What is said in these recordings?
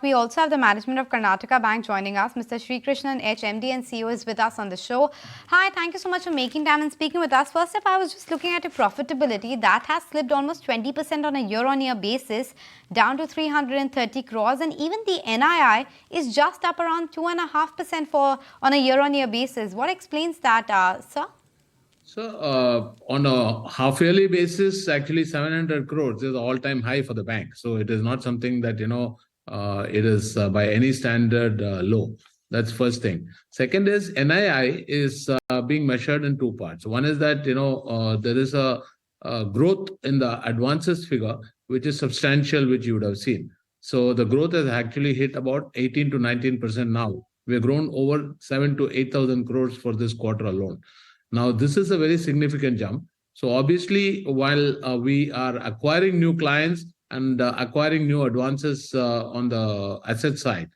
We also have the management of Karnataka Bank joining us. Mr. Srikrishnan, MD&CEO, is with us on the show. Hi, thank you so much for making time and speaking with us. First up, I was just looking at your profitability. That has slipped almost 20% on a year-on-year basis, down to 330 crores. And even the NII is just up around 2.5% on a year-on-year basis. What explains that, sir? So, on a half-yearly basis, actually 700 crores is the all-time high for the bank. So, it is not something that, it is by any standard low. That's first thing. Second is NII is being measured in two parts. One is that, there is a growth in the advances figure, which is substantial, which you would have seen. So, the growth has actually hit about 18 to 19% now. We have grown over 7 to 8,000 crores for this quarter alone. Now, this is a very significant jump. So obviously, while we are acquiring new clients and acquiring new advances on the asset side,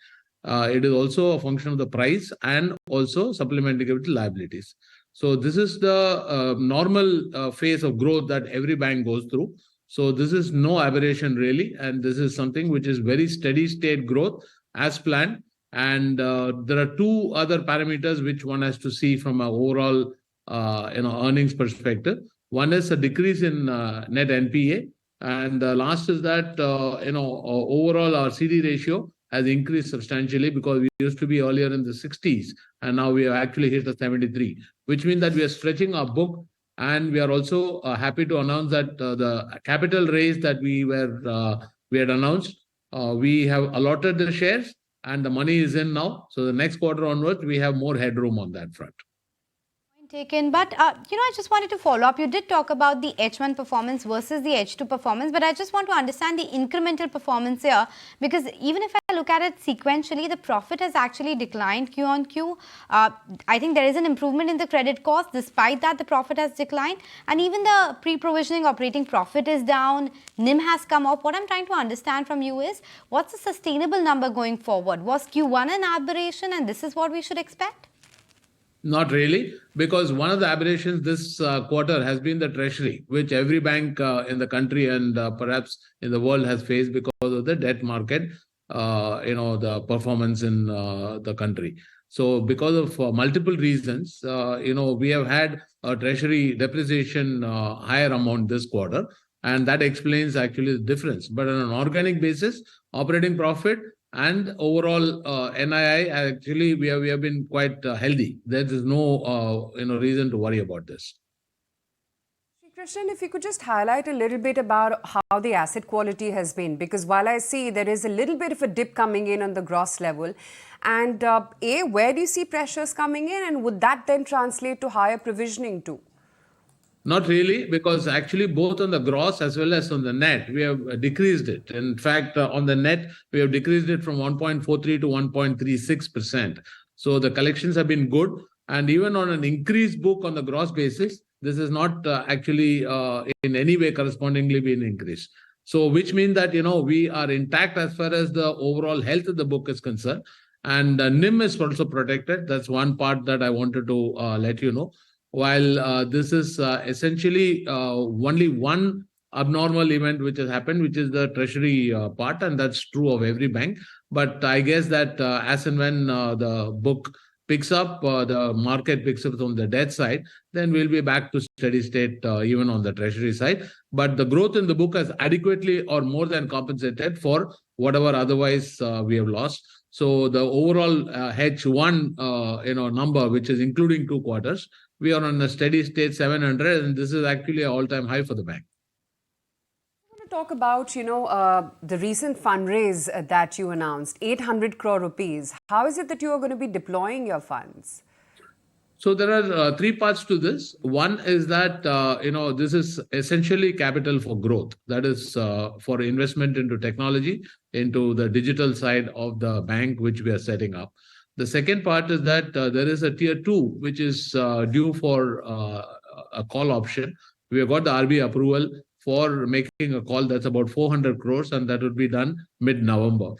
it is also a function of the price and also supplementary with liabilities. So this is the normal phase of growth that every bank goes through. So this is no aberration really, and this is something which is very steady state growth as planned. And there are two other parameters which one has to see from an overall earnings perspective. One is a decrease in net NPA, and the last is that overall our CD ratio has increased substantially because we used to be earlier in the 60s, and now we have actually hit the 73, which means that we are stretching our book. And we are also happy to announce that the capital raise that we had announced, we have allotted the shares, and the money is in now. So the next quarter onwards, we have more headroom on that front. Taken, but I just wanted to follow up. You did talk about the H1 performance versus the H2 performance, but I just want to understand the incremental performance here, because even if I look at it sequentially, the profit has actually declined Q on Q. I think there is an improvement in the credit cost. Despite that, the profit has declined, and even the pre-provisioning operating profit is down. NIM has come up. What I'm trying to understand from you is, what's a sustainable number going forward? Was Q1 an aberration, and this is what we should expect? Not really, because one of the aberrations this quarter has been the treasury, which every bank in the country and perhaps in the world has faced because of the debt market, the performance in the country. So because of multiple reasons, we have had a treasury depreciation higher amount this quarter, and that explains actually the difference. But on an organic basis, operating profit and overall NII, actually we have been quite healthy. There is no reason to worry about this. Srikrishnan, if you could just highlight a little bit about how the asset quality has been, because while I see there is a little bit of a dip coming in on the gross level, and where do you see pressures coming in, and would that then translate to higher provisioning too? Not really, because actually both on the gross as well as on the net, we have decreased it. In fact, on the net, we have decreased it from 1.43 to 1.36%. So the collections have been good. And even on an increased book on the gross basis, this is not actually in any way correspondingly been increased. So which means that, we are intact as far as the overall health of the book is concerned. And NIM is also protected. That's one part that I wanted to let you know. While this is essentially only one abnormal event which has happened, which is the treasury part, and that's true of every bank. But I guess that as and when the book picks up, the market picks up on the debt side, then we'll be back to steady state even on the treasury side. But the growth in the book has adequately or more than compensated for whatever otherwise we have lost. So the overall H1 number, which is including 2 quarters, we are on a steady state 700, and this is actually an all-time high for the bank. I want to talk about, the recent fundraise that you announced, 800 crore rupees. How is it that you are going to be deploying your funds? So there are 3 parts to this. One is that, this is essentially capital for growth. That is for investment into technology, into the digital side of the bank, which we are setting up. The second part is that there is a tier 2, which is due for a call option. We have got the RBI approval for making a call that's about 400 crores, and that would be done mid-November.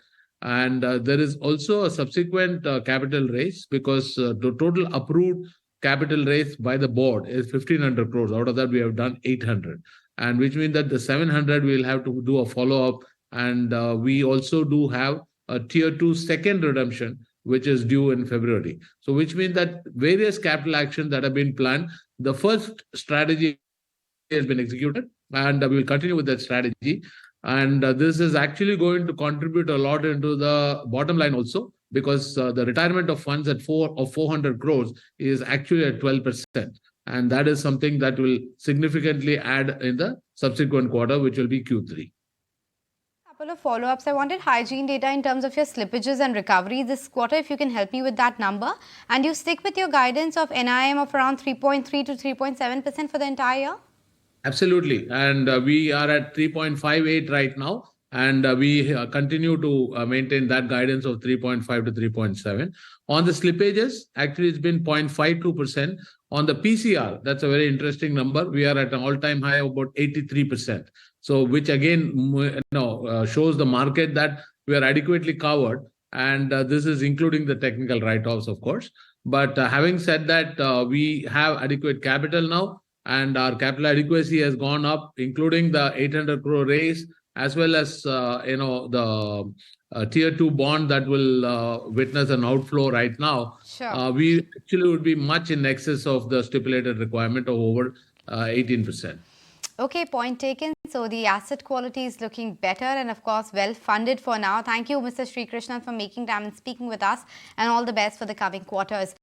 And there is also a subsequent capital raise, because the total approved capital raise by the board is 1,500 crores. Out of that, we have done 800. And which means that the 700 we'll have to do a follow-up. And we also do have a tier 2 second redemption, which is due in February. So, which means that various capital actions that have been planned, the first strategy has been executed, and we will continue with that strategy. And this is actually going to contribute a lot into the bottom line also, because the retirement of funds at 400 crores is actually at 12%. And that is something that will significantly add in the subsequent quarter, which will be Q3. Couple of follow-ups. I wanted hygiene data in terms of your slippages and recovery this quarter, if you can help me with that number. And you stick with your guidance of NIM of around 3.3 to 3.7% for the entire year? Absolutely. And we are at 3.58 right now. And we continue to maintain that guidance of 3.5 to 3.7. On the slippages, actually, it's been 0.52%. On the PCR, that's a very interesting number. We are at an all-time high of about 83%. So, which again, shows the market that we are adequately covered. And this is including the technical write-offs, of course. But having said that, we have adequate capital now, and our capital adequacy has gone up, including the 800 crore raise, as well as the tier 2 bond that will witness an outflow right now. Sure. We actually would be much in excess of the stipulated requirement of over 18%. Okay, point taken. So the asset quality is looking better and of course well funded for now. Thank you, Mr. Srikrishnan, for making time and speaking with us, and all the best for the coming quarters.